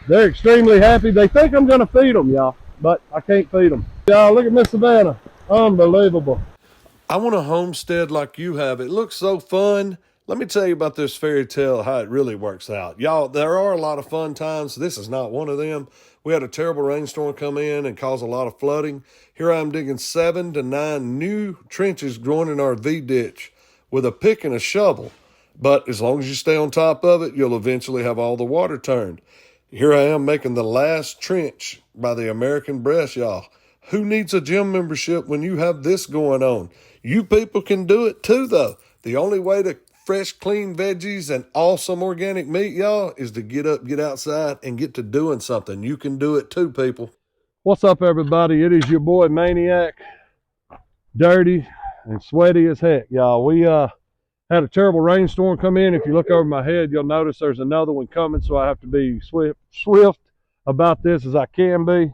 They're extremely happy. They think I'm going to feed them, y'all, but I can't feed them. Y'all, look at Miss Savannah. Unbelievable. I want a homestead like you have. It looks so fun. Let me tell you about this fairy tale, how it really works out. Y'all, there are a lot of fun times. This is not one of them. We had a terrible rainstorm come in and cause a lot of flooding. Here I am digging 7 to 9 new trenches growing in our V ditch with a pick and a shovel. But as long as you stay on top of it, you'll eventually have all the water turned. Here I am making the last trench by the American Breast, y'all. Who needs a gym membership when you have this going on? You people can do it too, though. The only way to fresh, clean veggies and awesome organic meat, y'all, is to get up, get outside, and get to doing something. You can do it too, people. What's up, everybody? It is your boy Maniac, dirty and sweaty as heck, y'all. We had a terrible rainstorm come in. If you look over my head, you'll notice there's another one coming, so I have to be swift about this as I can be.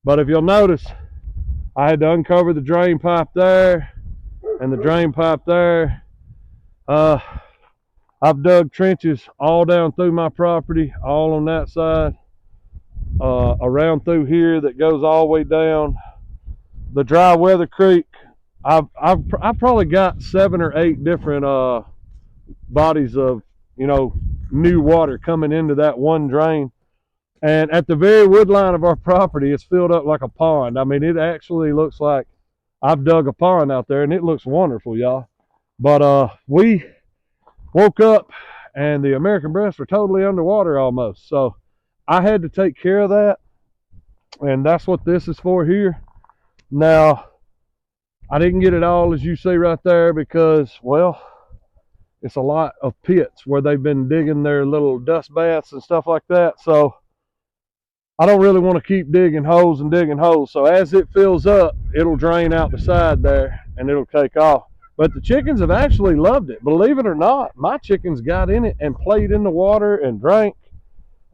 But if you'll notice, I had to uncover the drain pipe there and the drain pipe there. I've dug trenches all down through my property, all on that side, around through here that goes all the way down. The Dry Weather Creek, I've probably got 7 or 8 different bodies of, new water coming into that one drain. And at the very wood line of our property, it's filled up like a pond. I mean, it actually looks like I've dug a pond out there, and it looks wonderful, y'all. But we woke up, and the American Breasts were totally underwater almost. So I had to take care of that, and that's what this is for here. Now, I didn't get it all, as you see right there, because, well, it's a lot of pits where they've been digging their little dust baths and stuff like that. So I don't really want to keep digging holes and digging holes. So as it fills up, it'll drain out the side there and it'll take off. But the chickens have actually loved it. Believe it or not, my chickens got in it and played in the water and drank.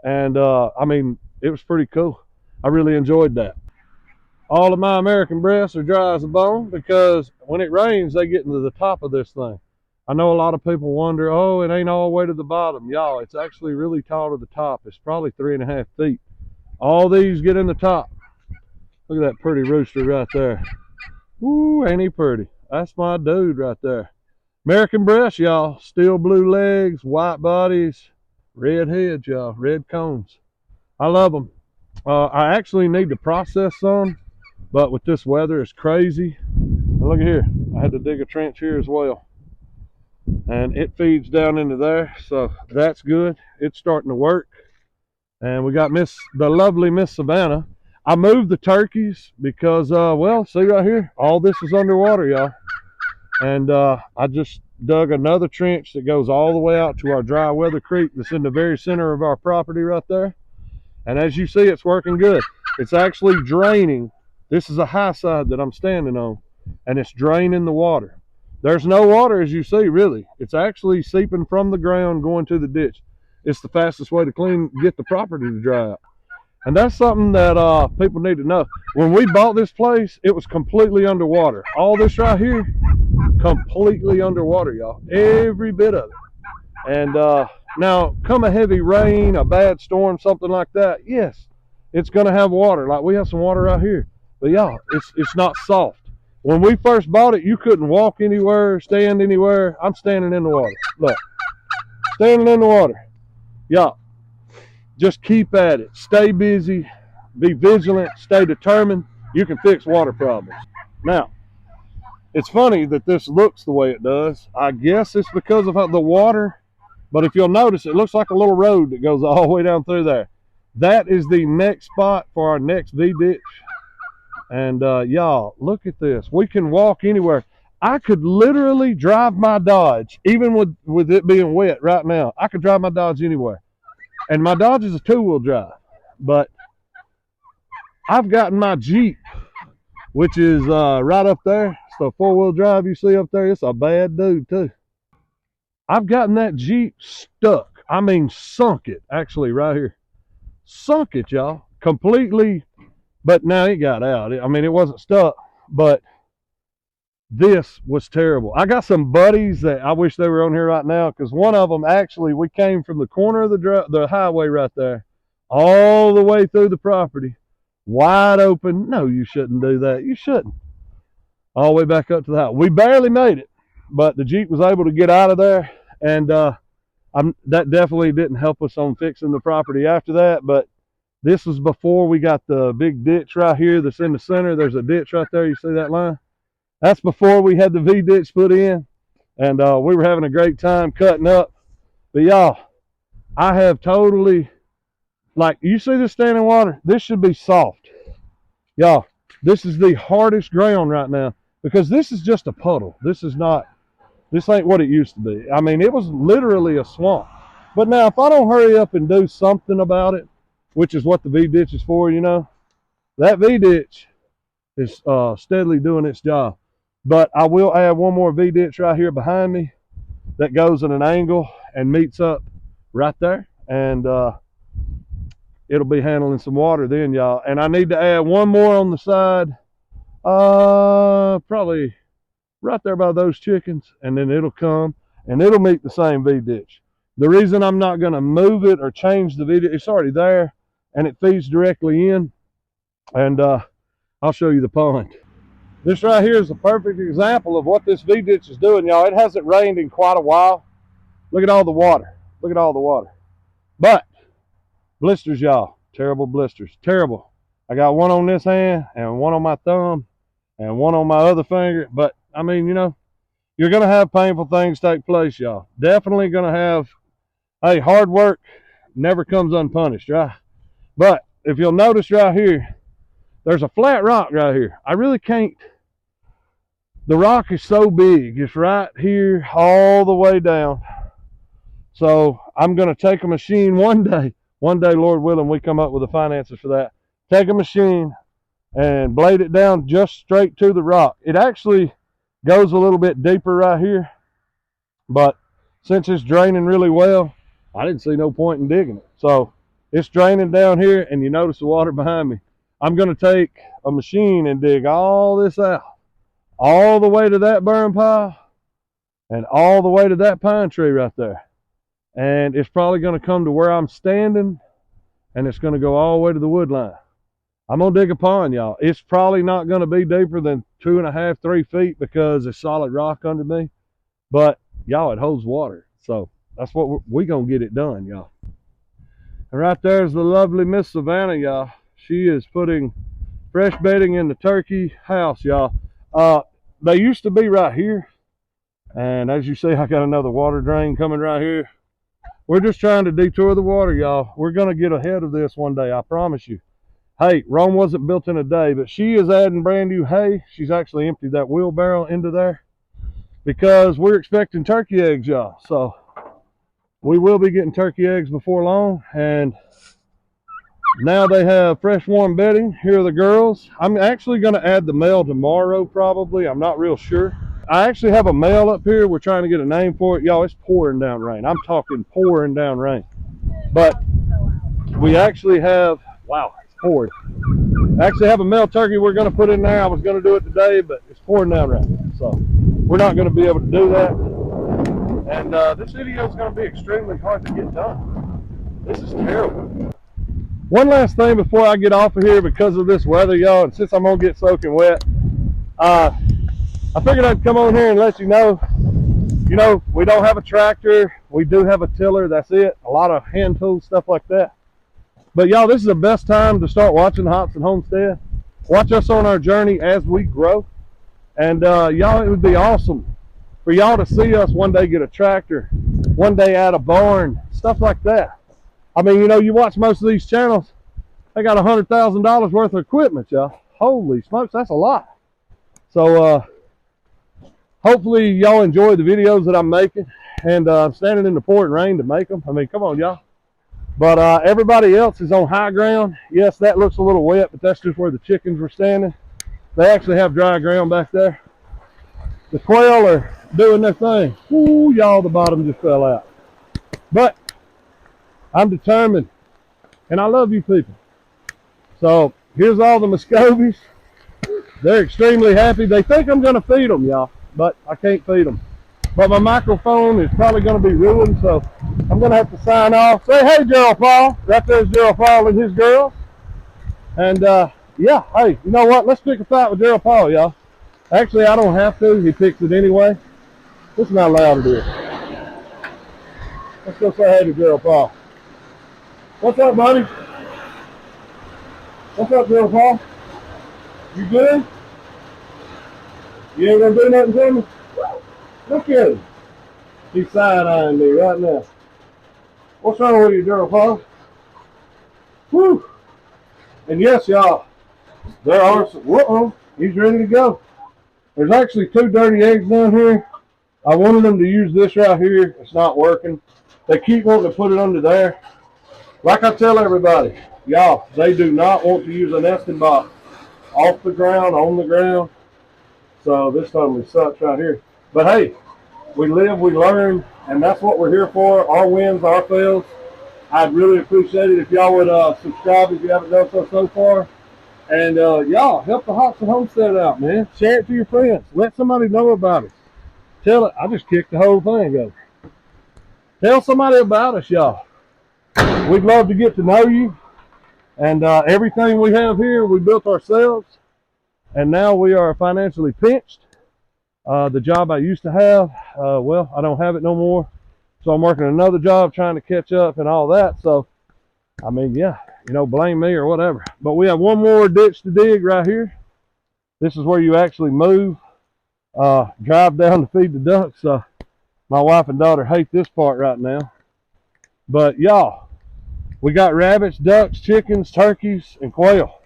And I mean, it was pretty cool. I really enjoyed that. All of my American Breasts are dry as a bone because when it rains, they get into the top of this thing. I know a lot of people wonder, oh, it ain't all the way to the bottom. Y'all, it's actually really tall to the top. It's probably 3.5 feet. All these get in the top. Look at that pretty rooster right there. Ooh, ain't he pretty? That's my dude right there. American Breast, y'all. Steel blue legs, white bodies, red heads, y'all. Red cones. I love them. I actually need to process some, but with this weather, it's crazy. And look at here. I had to dig a trench here as well. And it feeds down into there, so that's good. It's starting to work. And we got the lovely Miss Savannah. I moved the turkeys because, well, see right here, all this is underwater, y'all. And I just dug another trench that goes all the way out to our Dry Weather Creek that's in the very center of our property right there. And as you see, it's working good. It's actually draining. This is a high side that I'm standing on, and it's draining the water. There's no water, as you see, really. It's actually seeping from the ground going to the ditch. It's the fastest way to get the property to dry out. And that's something that people need to know. When we bought this place, it was completely underwater. All this right here, completely underwater, y'all. Every bit of it. And now, come a heavy rain, a bad storm, something like that, yes, it's going to have water. Like we have some water right here. But y'all, it's not soft. When we first bought it, you couldn't walk anywhere, stand anywhere. I'm standing in the water. Look, standing in the water. Y'all, just keep at it. Stay busy, be vigilant, stay determined. You can fix water problems. Now, it's funny that this looks the way it does. I guess it's because of the water, but if you'll notice, it looks like a little road that goes all the way down through there. That is the next spot for our next V-ditch. And y'all, look at this. We can walk anywhere. I could literally drive my Dodge, even with it being wet right now. I could drive my Dodge anywhere. And my Dodge is a 2-wheel drive. But I've gotten my Jeep, which is right up there. It's the 4-wheel drive you see up there. It's a bad dude, too. I've gotten that Jeep stuck. I mean, sunk it, actually, right here. Sunk it, y'all. Completely. But now it got out. I mean, it wasn't stuck, but this was terrible. I got some buddies that I wish they were on here right now because one of them actually, we came from the corner of the highway right there all the way through the property, wide open. No, you shouldn't do that. You shouldn't. All the way back up to the house. We barely made it, but the Jeep was able to get out of there, and that definitely didn't help us on fixing the property after that. But this was before we got the big ditch right here that's in the center. There's a ditch right there. You see that line? That's before we had the V-ditch put in, and we were having a great time cutting up. But y'all, I have totally, like, you see this standing water? This should be soft. Y'all, this is the hardest ground right now because this is just a puddle. This ain't what it used to be. I mean, it was literally a swamp. But now, if I don't hurry up and do something about it, which is what the V-ditch is for, you know, that V-ditch is steadily doing its job. But I will add one more V-ditch right here behind me that goes at an angle and meets up right there. And it'll be handling some water then, y'all. And I need to add one more on the side, probably right there by those chickens, and then it'll come and it'll meet the same V-ditch. The reason I'm not going to move it or change the V-ditch, it's already there and it feeds directly in. And I'll show you the pond. This right here is a perfect example of what this V-ditch is doing, y'all. It hasn't rained in quite a while. Look at all the water. Look at all the water. But blisters, y'all. Terrible blisters. Terrible. I got one on this hand and one on my thumb and one on my other finger. But, I mean, you know, you're going to have painful things take place, y'all. Definitely going to have, hey, hard work never comes unpunished, right? But if you'll notice right here, there's a flat rock right here. I really can't. The rock is so big. It's right here all the way down. So I'm going to take a machine one day, Lord willing, we come up with the finances for that. Take a machine and blade it down just straight to the rock. It actually goes a little bit deeper right here. But since it's draining really well, I didn't see no point in digging it. So it's draining down here, and you notice the water behind me. I'm going to take a machine and dig all this out, all the way to that burn pile and all the way to that pine tree right there. And it's probably going to come to where I'm standing, and it's going to go all the way to the wood line. I'm going to dig a pond, y'all. It's probably not going to be deeper than 2.5, 3 feet because it's solid rock under me. But, y'all, it holds water. So that's what we're going to get it done, y'all. And right there's the lovely Miss Savannah, y'all. She is putting fresh bedding in the turkey house, y'all. They used to be right here. And as you see, I got another water drain coming right here. We're just trying to detour the water, y'all. We're going to get ahead of this one day, I promise you. Hey, Rome wasn't built in a day, but she is adding brand new hay. She's actually emptied that wheelbarrow into there because we're expecting turkey eggs, y'all. So we will be getting turkey eggs before long. And now they have fresh warm bedding. Here are the girls. I'm actually going to add the male tomorrow probably. I'm not real sure. I actually have a male up here. We're trying to get a name for it. Y'all, it's pouring down rain. I'm talking pouring down rain. But we actually have, wow, it's pouring. I actually have a male turkey we're going to put in there. I was going to do it today, but it's pouring down rain. So we're not going to be able to do that. And this video is going to be extremely hard to get done. This is terrible. One last thing before I get off of here because of this weather, y'all, and since I'm going to get soaking wet, I figured I'd come on here and let you know, we don't have a tractor. We do have a tiller. That's it. A lot of hand tools, stuff like that. But y'all, this is the best time to start watching Hobson Homestead. Watch us on our journey as we grow. And y'all, it would be awesome for y'all to see us one day get a tractor, one day add a barn, stuff like that. I mean, you watch most of these channels, they got $100,000 worth of equipment, y'all. Holy smokes, that's a lot. So hopefully y'all enjoy the videos that I'm making. And I'm standing in the pouring rain to make them. I mean, come on, y'all. But everybody else is on high ground. Yes, that looks a little wet, but that's just where the chickens were standing. They actually have dry ground back there. The quail are doing their thing. Ooh, y'all, the bottom just fell out. But I'm determined, and I love you people. So here's all the Muscovies. They're extremely happy. They think I'm going to feed them, y'all, but I can't feed them. but my microphone is probably going to be ruined, so I'm going to have to sign off. Say hey, Gerald Paul. Right there's Gerald Paul and his girls. And yeah, hey, you know what? Let's pick a fight with Gerald Paul, y'all. Actually, I don't have to. He picks it anyway. This is not loud it is. Let's go say hey to Gerald Paul. What's up, buddy? What's up, Gerald Paul? You good? You ain't gonna do nothing to me? Look at him. He's side-eyeing me right now. What's wrong with you, Gerald Paul? Whew. And yes, y'all, there are some, whoa, he's ready to go. There's actually 2 dirty eggs down here. I wanted them to use this right here. It's not working. They keep wanting to put it under there. Like I tell everybody, y'all, they do not want to use a nesting box off the ground, on the ground. So this totally sucks right here. But hey, we live, we learn, and that's what we're here for. Our wins, our fails. I'd really appreciate it if y'all would subscribe if you haven't done so far. And y'all, help the Hodgson Homestead out, man. Share it to your friends. Let somebody know about it. Tell it. I just kicked the whole thing over. Tell somebody about us, y'all. We'd love to get to know you. And everything we have here, we built ourselves. And now we are financially pinched. The job I used to have, well, I don't have it no more. So I'm working another job trying to catch up and all that. So, I mean, yeah, you know, blame me or whatever. But we have one more ditch to dig right here. This is where you actually move, drive down to feed the ducks. My wife and daughter hate this part right now. But y'all, we got rabbits, ducks, chickens, turkeys, and quail.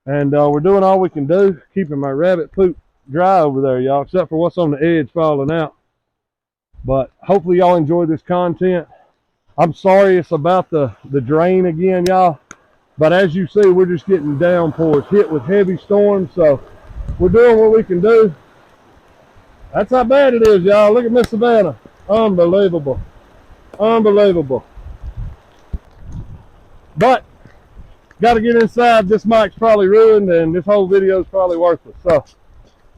And we're doing all we can do, keeping my rabbit poop dry over there, y'all, except for what's on the edge falling out. But hopefully y'all enjoy this content. I'm sorry it's about the drain again, y'all. But as you see, we're just getting downpours, hit with heavy storms. So we're doing what we can do. That's how bad it is, y'all. Look at Miss Savannah. Unbelievable. Unbelievable. But got to get inside. This mic's probably ruined, and this whole video is probably worthless. So,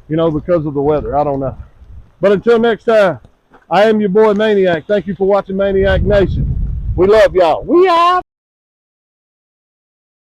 you know, because of the weather. I don't know. But until next time, I am your boy Maniac. Thank you for watching Maniac Nation. We love y'all. We out.